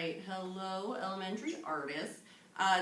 right, hello elementary artists.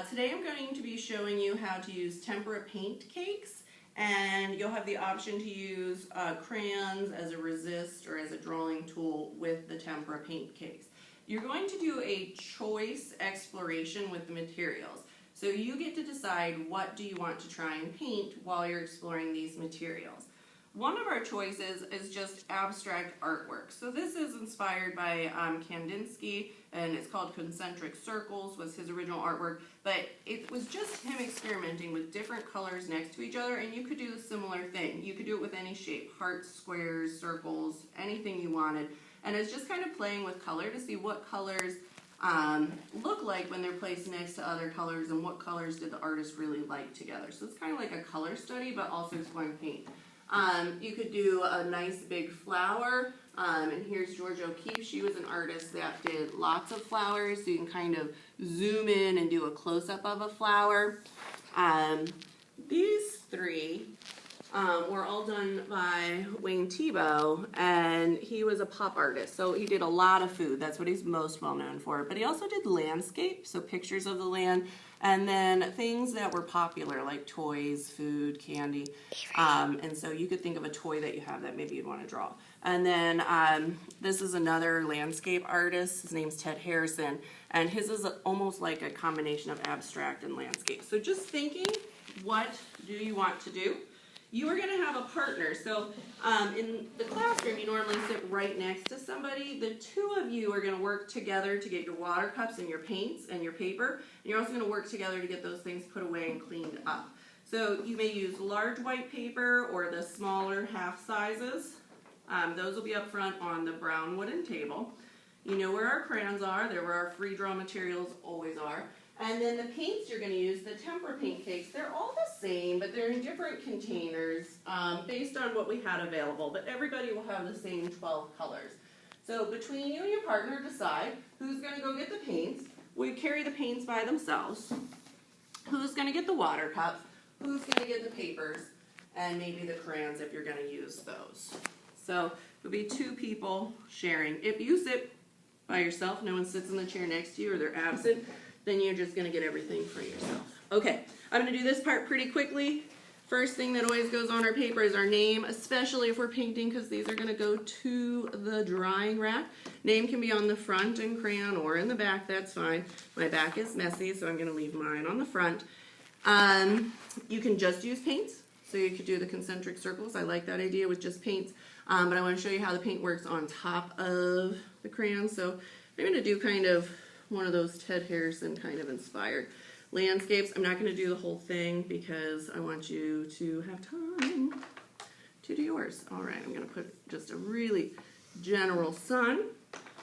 Today I'm going to be showing you how to use tempera paint cakes, and you'll have the option to use crayons as a resist or as a drawing tool with the tempera paint cakes. You're going to do a choice exploration with the materials. So you get to decide what do you want to try and paint while you're exploring these materials. One of our choices is just abstract artwork. So this is inspired by Kandinsky, and it's called Concentric Circles, was his original artwork, but it was just him experimenting with different colors next to each other, and you could do a similar thing. You could do it with any shape, hearts, squares, circles, anything you wanted, and it's just kind of playing with color to see what colors look like when they're placed next to other colors, and what colors did the artist really like together. So it's kind of like a color study, but also exploring paint. You could do a nice big flower, and here's Georgia O'Keeffe. She was an artist that did lots of flowers, so you can kind of zoom in and do a close-up of a flower. These three were all done by Wayne Thiebaud, and he was a pop artist, so he did a lot of food. That's what he's most well known for. But he also did landscape, so pictures of the land, and then things that were popular like toys, food, candy. And so you could think of a toy that you have that maybe you'd want to draw. And then this is another landscape artist. His name's Ted Harrison, and his is almost like a combination of abstract and landscape. So just thinking, what do you want to do? You are going to have a partner. So in the classroom, you normally sit right next to somebody. The two of you are going to work together to get your water cups and your paints and your paper. And you're also going to work together to get those things put away and cleaned up. So you may use large white paper or the smaller half sizes. Those will be up front on the brown wooden table. You know where our crayons are. They're where our free draw materials always are. And then the paints you're going to use, the tempera paint cakes, they're all the same, but they're in different containers based on what we had available. But everybody will have the same 12 colors. So between you and your partner, decide who's going to go get the paints. We carry the paints by themselves. Who's going to get the water cups? Who's going to get the papers? And maybe the crayons if you're going to use those. So it would be two people sharing. If you sit by yourself, no one sits in the chair next to you, or they're absent, then you're just going to get everything for yourself. Okay, I'm going to do this part pretty quickly. First thing that always goes on our paper is our name, especially if we're painting, because these are going to go to the drying rack. Name can be on the front in crayon or in the back, that's fine. My back is messy, so I'm going to leave mine on the front. You can just use paints, so you could do the concentric circles. I like that idea with just paints, but I want to show you how the paint works on top of the crayon. So I'm going to do kind of one of those Ted Harrison kind of inspired landscapes. I'm not going to do the whole thing because I want you to have time to do yours. All right, I'm going to put just a really general sun.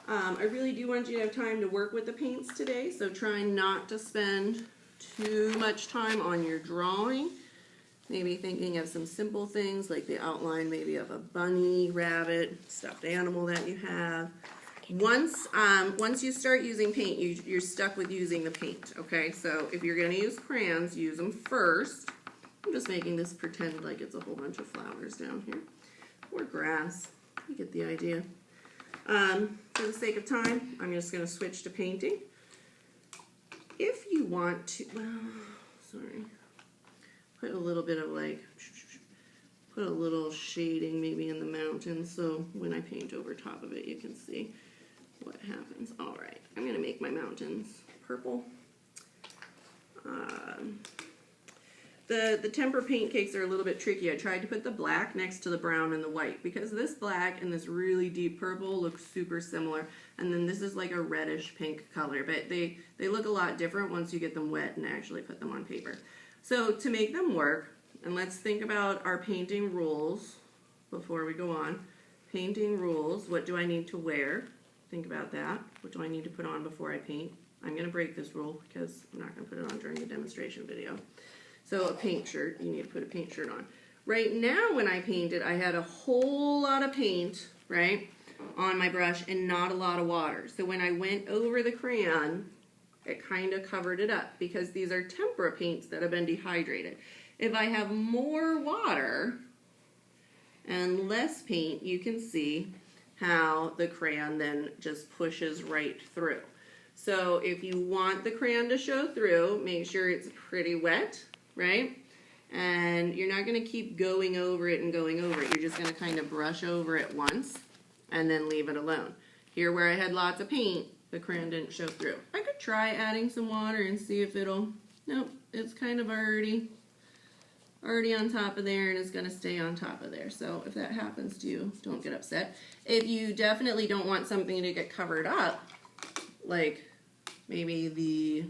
I really do want you to have time to work with the paints today, so try not to spend too much time on your drawing. Maybe thinking of some simple things like the outline maybe of a bunny, rabbit, stuffed animal that you have. Once you start using paint, you're stuck with using the paint, okay? So if you're going to use crayons, use them first. I'm just making this pretend like it's a whole bunch of flowers down here. Or grass. You get the idea. For the sake of time, I'm just going to switch to painting. If you want to, put a little bit of put a little shading maybe in the mountains, so when I paint over top of it, you can see what happens. All right, I'm going to make my mountains purple. The tempera paint cakes are a little bit tricky. I tried to put the black next to the brown and the white because this black and this really deep purple look super similar, and then this is like a reddish pink color, but they look a lot different once you get them wet and actually put them on paper. So to make them work, and let's think about our painting rules before we go on. Painting rules, what do I need to wear? Think about that. What do I need to put on before I paint? I'm going to break this rule because I'm not going to put it on during the demonstration video. So a paint shirt, you need to put a paint shirt on. Right now when I painted, I had a whole lot of paint, right, on my brush and not a lot of water. So when I went over the crayon, it kind of covered it up because these are tempera paints that have been dehydrated. If I have more water and less paint, you can see how the crayon then just pushes right through. So if you want the crayon to show through, make sure it's pretty wet, right? And you're not going to keep going over it and going over it. You're just going to kind of brush over it once and then leave it alone. Here where I had lots of paint, the crayon didn't show through. I could try adding some water and see if it'll, nope, it's kind of already on top of there, and it's going to stay on top of there. So if that happens to you, don't get upset. If you definitely don't want something to get covered up, like maybe the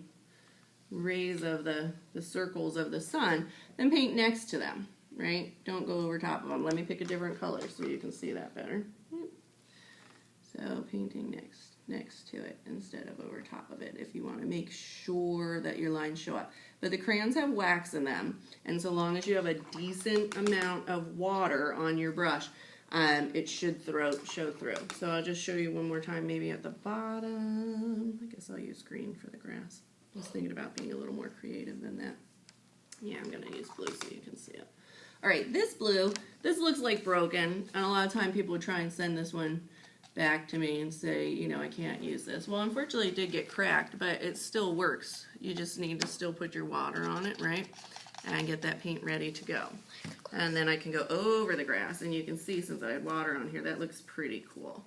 rays of the circles of the sun, then paint next to them, right? Don't go over top of them. Let me pick a different color so you can see that better. So painting next to it instead of over top of it if you want to make sure that your lines show up. But the crayons have wax in them, and so long as you have a decent amount of water on your brush, it should show through. So I'll just show you one more time, maybe at the bottom. I guess I'll use green for the grass. I was thinking about being a little more creative than that. Yeah, I'm going to use blue so you can see it. All right, this blue, this looks like broken, and a lot of time people would try and send this one back to me and say, you know, I can't use this. Well, unfortunately it did get cracked, but it still works. You just need to still put your water on it, right? And get that paint ready to go. And then I can go over the grass, and you can see since I had water on here, that looks pretty cool.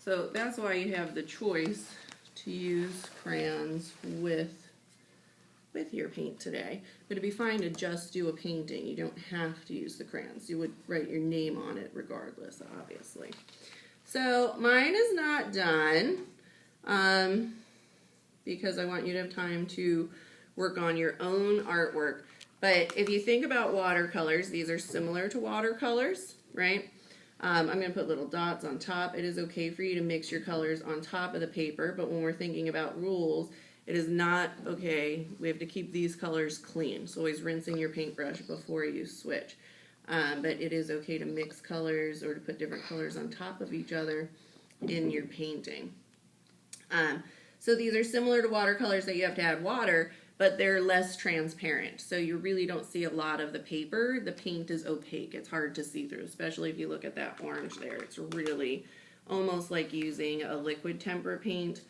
So that's why you have the choice to use crayons with your paint today. But it'd be fine to just do a painting. You don't have to use the crayons. You would write your name on it regardless, obviously. So mine is not done because I want you to have time to work on your own artwork. But if you think about watercolors, these are similar to watercolors, right? I'm going to put little dots on top. It is okay for you to mix your colors on top of the paper, but when we're thinking about rules, it is not okay. We have to keep these colors clean. So always rinsing your paintbrush before you switch. But it is okay to mix colors or to put different colors on top of each other in your painting. So these are similar to watercolors that you have to add water, but they're less transparent. So you really don't see a lot of the paper. The paint is opaque. It's hard to see through, especially if you look at that orange there. It's really almost like using a liquid tempera paint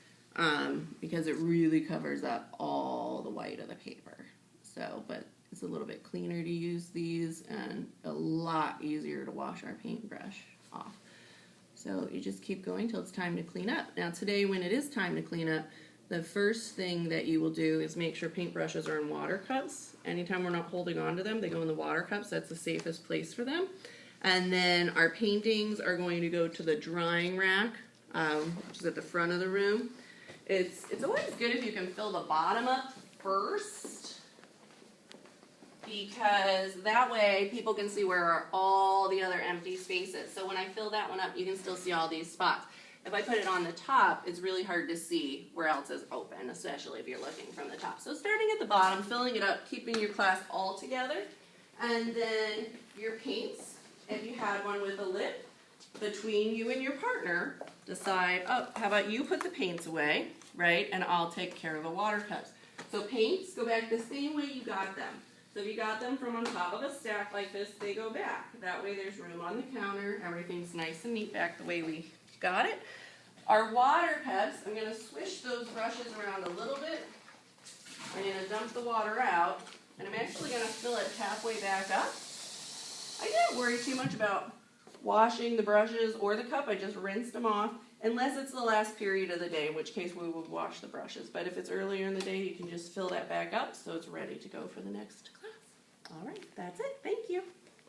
because it really covers up all the white of the paper. So, but it's a little bit cleaner to use these and a lot easier to wash our paintbrush off. So you just keep going till it's time to clean up. Now today, when it is time to clean up, the first thing that you will do is make sure paintbrushes are in water cups. Anytime we're not holding on to them, they go in the water cups. That's the safest place for them. And then our paintings are going to go to the drying rack, which is at the front of the room. It's always good if you can fill the bottom up first, because that way people can see where are all the other empty spaces. So when I fill that one up, you can still see all these spots. If I put it on the top, it's really hard to see where else is open, especially if you're looking from the top. So starting at the bottom, filling it up, keeping your class all together, and then your paints, if you had one with a lip, between you and your partner, decide, oh, how about you put the paints away, right, and I'll take care of the water cups. So paints go back the same way you got them. So if you got them from on top of a stack like this, they go back. That way there's room on the counter. Everything's nice and neat back the way we got it. Our water cups, I'm going to swish those brushes around a little bit. I'm going to dump the water out, and I'm actually going to fill it halfway back up. I didn't worry too much about washing the brushes or the cup. I just rinsed them off, unless it's the last period of the day, in which case we would wash the brushes. But if it's earlier in the day, you can just fill that back up so it's ready to go for the next class.